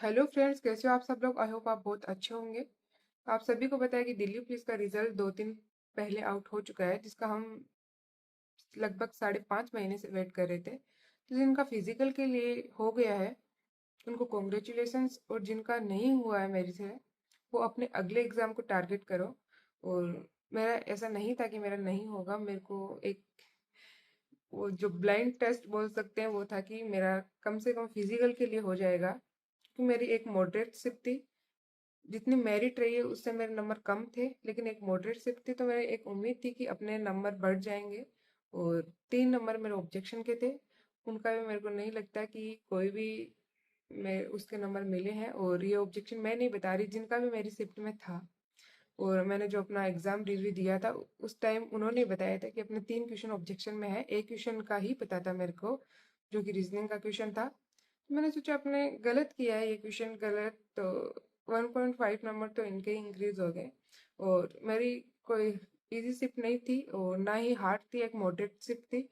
Hello friends, कैसे हो आप सब लोग। आई होप आप बहुत अच्छे होंगे। आप सभी को पता है कि दिल्ली पुलिस का रिजल्ट 2 दिन पहले आउट हो चुका है, जिसका हम लगभग 5.5 महीने से वेट कर रहे थे। तो जिनका फिजिकल के लिए हो गया है उनको कॉन्ग्रेचुलेशंस, और जिनका नहीं हुआ है मेरे से, वो अपने अगले एग्जाम को टारगेट करो। और मेरा ऐसा नहीं था कि मेरा नहीं होगा। मेरे को एक वो जो ब्लाइंड टेस्ट बोल सकते हैं वो था कि मेरा कम से कम फिजिकल के लिए हो जाएगा, कि मेरी एक मॉडरेट शिफ्ट थी। जितनी मेरिट रही है उससे मेरे नंबर कम थे, लेकिन एक मॉडरेट शिफ्ट थी, तो मेरी एक उम्मीद थी कि अपने नंबर बढ़ जाएंगे। और 3 नंबर मेरे ऑब्जेक्शन के थे। उनका भी मेरे को नहीं लगता कि कोई भी मैं उसके नंबर मिले हैं। और ये ऑब्जेक्शन मैं नहीं बता रही, जिनका भी मेरी शिफ्ट में था। और मैंने जो अपना एग्जाम रिव्यू दिया था उस टाइम उन्होंने बताया था कि अपने 3 क्वेश्चन ऑब्जेक्शन में है, एक क्वेश्चन का ही पता था मेरे को, जो कि रीजनिंग का क्वेश्चन था। तो मैंने सोचा आपने गलत किया है, ये क्वेश्चन गलत, तो 1.5 नंबर तो इनके इंक्रीज हो गए। और मेरी कोई इजी शिफ्ट नहीं थी और ना ही हार्ड थी, एक मॉडरेट शिफ्ट थी।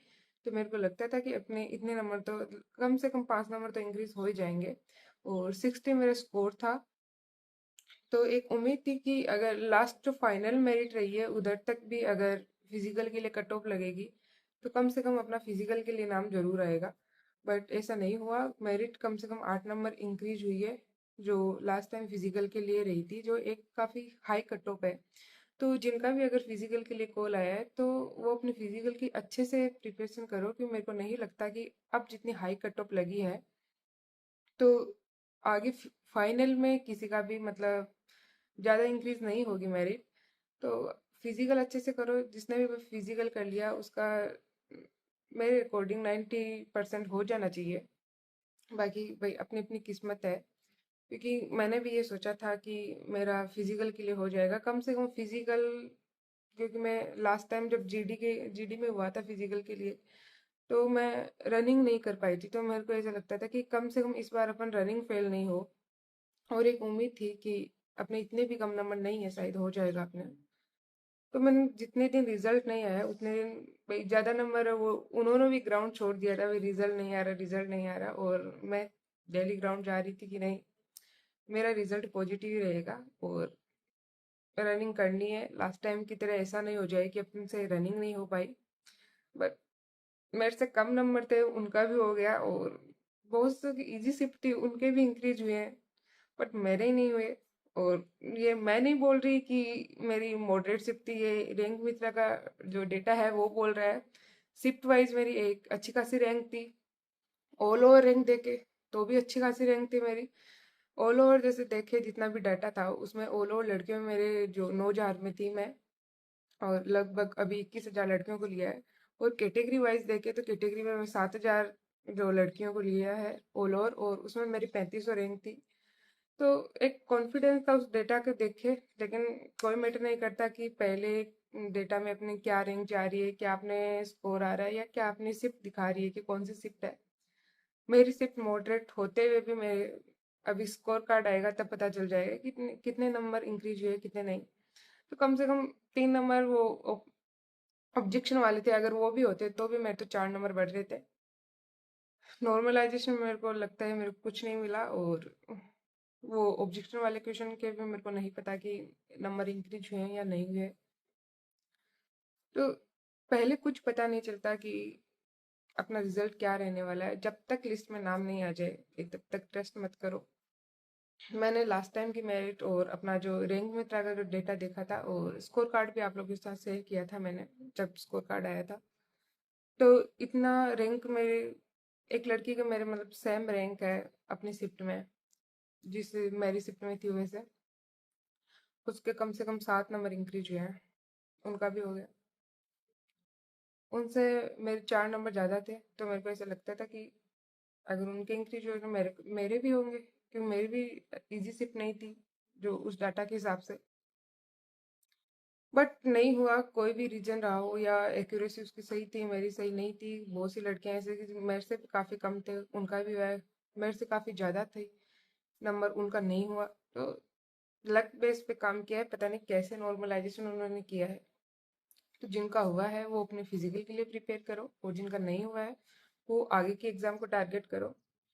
तो मेरे को लगता था कि अपने इतने नंबर तो कम से कम 5 नंबर तो इंक्रीज हो ही जाएंगे। और 60 मेरा स्कोर था। तो एक उम्मीद थी कि अगर लास्ट जो फाइनल मेरिट रही है उधर तक भी अगर फिजिकल के लिए कट ऑफ लगेगी, तो कम से कम अपना फिजिकल के लिए नाम जरूर आएगा। बट ऐसा नहीं हुआ। मेरिट कम से कम 8 नंबर इंक्रीज हुई है, जो लास्ट टाइम फिजिकल के लिए रही थी, जो एक काफ़ी हाई कट ऑफ है। तो जिनका भी अगर फिजिकल के लिए कॉल आया है तो वो अपनी फिजिकल की अच्छे से प्रिपरेशन करो, क्योंकि मेरे को नहीं लगता कि अब जितनी हाई कट ऑफ लगी है तो आगे फाइनल में किसी का भी मतलब ज़्यादा इंक्रीज नहीं होगी मेरिट। तो फिजिकल अच्छे से करो। जिसने भी फिजिकल कर लिया उसका मेरे अकॉर्डिंग 90% हो जाना चाहिए। बाकी भाई अपनी अपनी किस्मत है। क्योंकि मैंने भी ये सोचा था कि मेरा फिजिकल के लिए हो जाएगा, कम से कम फिजिकल। क्योंकि मैं लास्ट टाइम जब जीडी में हुआ था फिजिकल के लिए, तो मैं रनिंग नहीं कर पाई थी। तो मेरे को ऐसा लगता था कि कम से कम इस बार अपन रनिंग फेल नहीं हो। और एक उम्मीद थी कि अपने इतने भी कम नंबर नहीं है, शायद हो जाएगा अपने। तो मैंने जितने दिन रिजल्ट नहीं आया उतने दिन भाई ज़्यादा नंबर है वो, उन्होंने भी ग्राउंड छोड़ दिया था, भाई रिजल्ट नहीं आ रहा, रिजल्ट नहीं आ रहा। और मैं डेली ग्राउंड जा रही थी कि नहीं, मेरा रिजल्ट पॉजिटिव ही रहेगा और रनिंग करनी है। लास्ट टाइम की तरह ऐसा नहीं हो जाए कि अपन से रनिंग नहीं हो पाई। बट मेरे से कम नंबर थे, उनका भी हो गया। और बहुत से इजी शिफ्ट थी, उनके भी इंक्रीज हुए हैं, बट मेरे ही नहीं हुए। और ये मैं नहीं बोल रही कि मेरी मॉडरेट शिफ्ट थी, ये रैंक मित्रा का जो डेटा है वो बोल रहा है। शिफ्ट वाइज मेरी एक अच्छी खासी रैंक थी। ऑल ओवर रैंक देखे तो भी अच्छी खासी रैंक थी मेरी। ऑल ओवर जैसे देखे जितना भी डाटा था उसमें ऑल ओवर लड़कियों में मेरे जो 9,000 में थी मैं, और लगभग अभी 21,000 लड़कियों को लिया है। और कैटेगरी वाइज देखे तो कैटेगरी में मैं 7,000 जो लड़कियों को लिया है ऑल ओवर, और उसमें मेरी 3500 रैंक थी। तो एक कॉन्फिडेंस था उस डेटा को देखे। लेकिन कोई मैटर नहीं करता कि पहले डेटा में अपनी क्या रैंक जा रही है, क्या अपने स्कोर आ रहा है, या क्या अपनी शिफ्ट दिखा रही है कि कौन सी शिफ्ट है। मेरी शिफ्ट मॉडरेट होते हुए भी मेरे अभी स्कोर कार्ड आएगा तब पता चल जाएगा कि कितने कितने नंबर इंक्रीज हुए कितने नहीं। तो कम से कम 3 नंबर वो ऑब्जेक्शन वाले थे, अगर वो भी होते तो भी मेरे तो 4 नंबर बढ़ रहे थे। नॉर्मलाइजेशन में मेरे को लगता है मेरे को कुछ नहीं मिला। और वो ऑब्जेक्शन वाले क्वेश्चन के भी मेरे को नहीं पता कि नंबर इंक्रीज हुए हैं या नहीं हुए। तो पहले कुछ पता नहीं चलता कि अपना रिजल्ट क्या रहने वाला है। जब तक लिस्ट में नाम नहीं आ जाए तब तक ट्रस्ट मत करो। मैंने लास्ट टाइम की मेरिट और अपना जो रैंक में था का जो डेटा देखा था, और स्कोर कार्ड भी आप लोगों के साथ शेयर किया था मैंने जब स्कोर कार्ड आया था। तो इतना रैंक मेरे एक लड़की का मेरे मतलब सेम रैंक है अपनी शिफ्ट में, जिस मेरी शिफ्ट में थी वैसे उसके कम से कम 7 नंबर इंक्रीज हुए हैं। उनका भी हो गया। उनसे मेरे 4 नंबर ज़्यादा थे, तो मेरे को ऐसा लगता था कि अगर उनके इंक्रीज हुए तो मेरे मेरे भी होंगे, क्योंकि मेरी भी इजी शिफ्ट नहीं थी जो उस डाटा के हिसाब से। बट नहीं हुआ, कोई भी रीजन रहा हो या एक्यूरेसी उसकी सही थी मेरी सही नहीं थी। बहुत सी लड़कियां ऐसे कि मेरे से काफ़ी कम थे, उनका भी हुआ है। मेरे से काफ़ी ज़्यादा थे नंबर, उनका नहीं हुआ। तो लक बेस पे काम किया है, पता नहीं कैसे नॉर्मलाइजेशन उन्होंने किया है। तो जिनका हुआ है वो अपने फिजिकल के लिए प्रिपेयर करो, और जिनका नहीं हुआ है वो आगे के एग्जाम को टारगेट करो।